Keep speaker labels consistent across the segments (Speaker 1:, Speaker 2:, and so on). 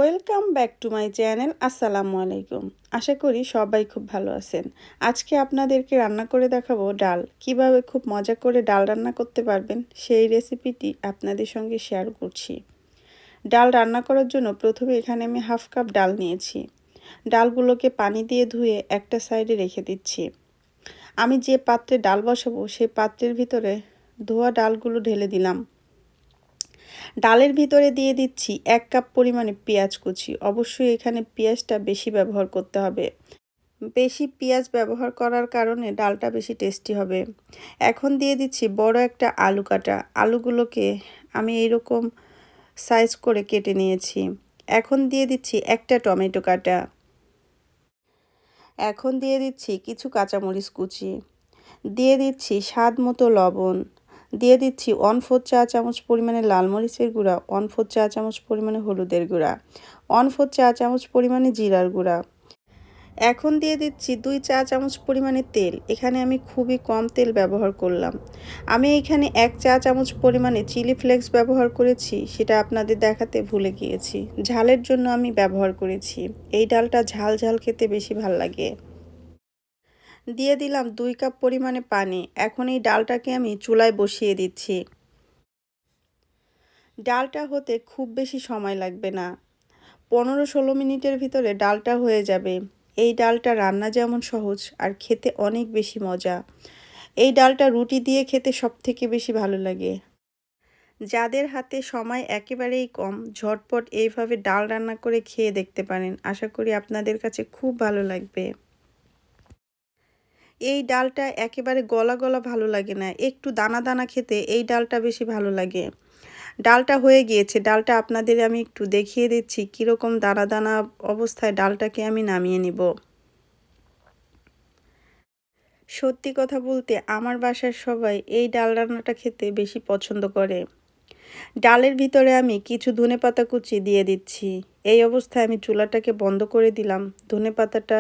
Speaker 1: Welcome back to my channel. আসসালামু আলাইকুম। আশা করি সবাই খুব ভালো আছেন। আজকে আপনাদেরকে রান্না করে দেখাবো ডাল। কিভাবে খুব মজা করে ডাল রান্না করতে পারবেন সেই রেসিপিটি আপনাদের সঙ্গে শেয়ার করছি। ডাল রান্না করার জন্য প্রথমে এখানে আমি হাফ কাপ ডাল নিয়েছি। ডালগুলোকে পানি দিয়ে ধুয়ে একটা সাইডে রেখে দিচ্ছি। আমি যে পাত্রে ডাল বসাবো সেই পাত্রের ভিতরে ধোয়া ডালগুলো ঢেলে দিলাম। ডালের ভিতরে দিয়ে দিচ্ছি 1 কাপ পরিমাণে পেঁয়াজ কুচি। অবশ্যই এখানে পেঁয়াজটা বেশি ব্যবহার করতে হবে। বেশি পেঁয়াজ ব্যবহার করার কারণে ডালটা বেশি টেস্টি হবে। এখন দিয়ে দিচ্ছি বড় একটা আলু কাটা। আলুগুলোকে আমি এইরকম সাইজ করে কেটে নিয়েছি। এখন দিয়ে দিচ্ছি একটা টমেটো কাটা। এখন দিয়ে দিচ্ছি কিছু কাঁচামরিচ কুচি। দিয়ে দিচ্ছি স্বাদ মতো লবণ। দিয়ে দিচ্ছি 1/4 চা চামচ পরিমাণে লাল মরিচের গুঁড়া, 1/4 চা চামচ পরিমাণে হলুদের গুঁড়া, 1/4 চা চামচ পরিমাণে জিরার গুঁড়া। এখন দিয়ে দিচ্ছি 2 চা চামচ পরিমাণে তেল। এখানে আমি খুবই কম তেল ব্যবহার করলাম। আমি এখানে 1 চা চামচ পরিমাণে চিলি ফ্লেক্স ব্যবহার করেছি, সেটা আপনাদের দেখাতে ভুলে গিয়েছি। ঝালের জন্য আমি ব্যবহার করেছি। এই ডালটা ঝাল ঝাল খেতে বেশি ভাল লাগে। দিয়ে দিলাম 2 কাপ পরিমাণে পানি। এখন এই ডালটাকে আমি চুলায় বসিয়ে দিচ্ছি। ডালটা হতে খুব বেশি সময় লাগবে না, 15-16 মিনিটের ভিতরে ডালটা হয়ে যাবে। এই ডালটা রান্না যেমন সহজ আর খেতে অনেক বেশি মজা। এই ডালটা রুটি দিয়ে খেতে সবথেকে বেশি ভালো লাগে। যাদের হাতে সময় একেবারেই কম, ঝটপট এইভাবে ডাল রান্না করে খেয়ে দেখতে পারেন। আশা করি আপনাদের কাছে খুব ভালো লাগবে। এই ডালটা একেবারে গলা গলা ভালো লাগে না, একটু দানা দানা খেতে এই ডালটা বেশি ভালো লাগে। ডালটা হয়ে গিয়েছে। ডালটা আপনাদের আমি একটু দেখিয়ে দিচ্ছি কীরকম দানা দানা অবস্থায় ডালটাকে আমি নামিয়ে নিব। সত্যি কথা বলতে আমার বাসার সবাই এই ডাল রান্নাটা খেতে বেশি পছন্দ করে। ডালের ভিতরে আমি কিছু ধনেপাতা কুচি দিয়ে দিচ্ছি। এই অবস্থায় আমি চুলাটাকে বন্ধ করে দিলাম। ধনেপাতাটা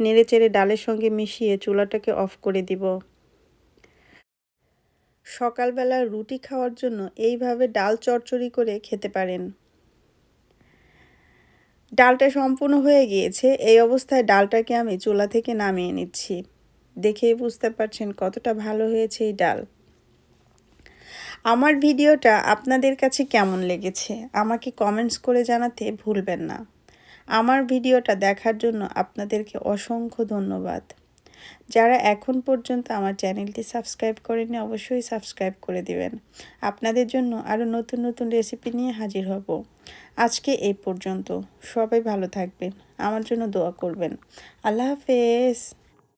Speaker 1: নেড়েচেড়ে ডালের সঙ্গে মিশিয়ে চুলাটাকে অফ করে দিব। সকালবেলা রুটি খাওয়ার জন্য এইভাবে ডাল চচ্চড়ি করে খেতে পারেন। ডালটা সম্পূর্ণ হয়ে গিয়েছে। এই অবস্থায় ডালটাকে আমি চুলা থেকে নামিয়ে নিচ্ছি। দেখেই বুঝতে পারছেন কতটা ভালো হয়েছে এই ডাল। আমার ভিডিওটা আপনাদের কাছে কেমন লেগেছে আমাকে কমেন্টস করে জানাতে ভুলবেন না। আমার ভিডিওটা দেখার জন্য আপনাদেরকে অসংখ্য ধন্যবাদ। যারা এখন পর্যন্ত আমার চ্যানেলটি সাবস্ক্রাইব করেননি অবশ্যই সাবস্ক্রাইব করে দিবেন। আপনাদের জন্য আরও নতুন নতুন রেসিপি নিয়ে হাজির হব। আজকে এই পর্যন্ত। সবাই ভালো থাকবেন, আমার জন্য দোয়া করবেন। আল্লাহ হাফেজ।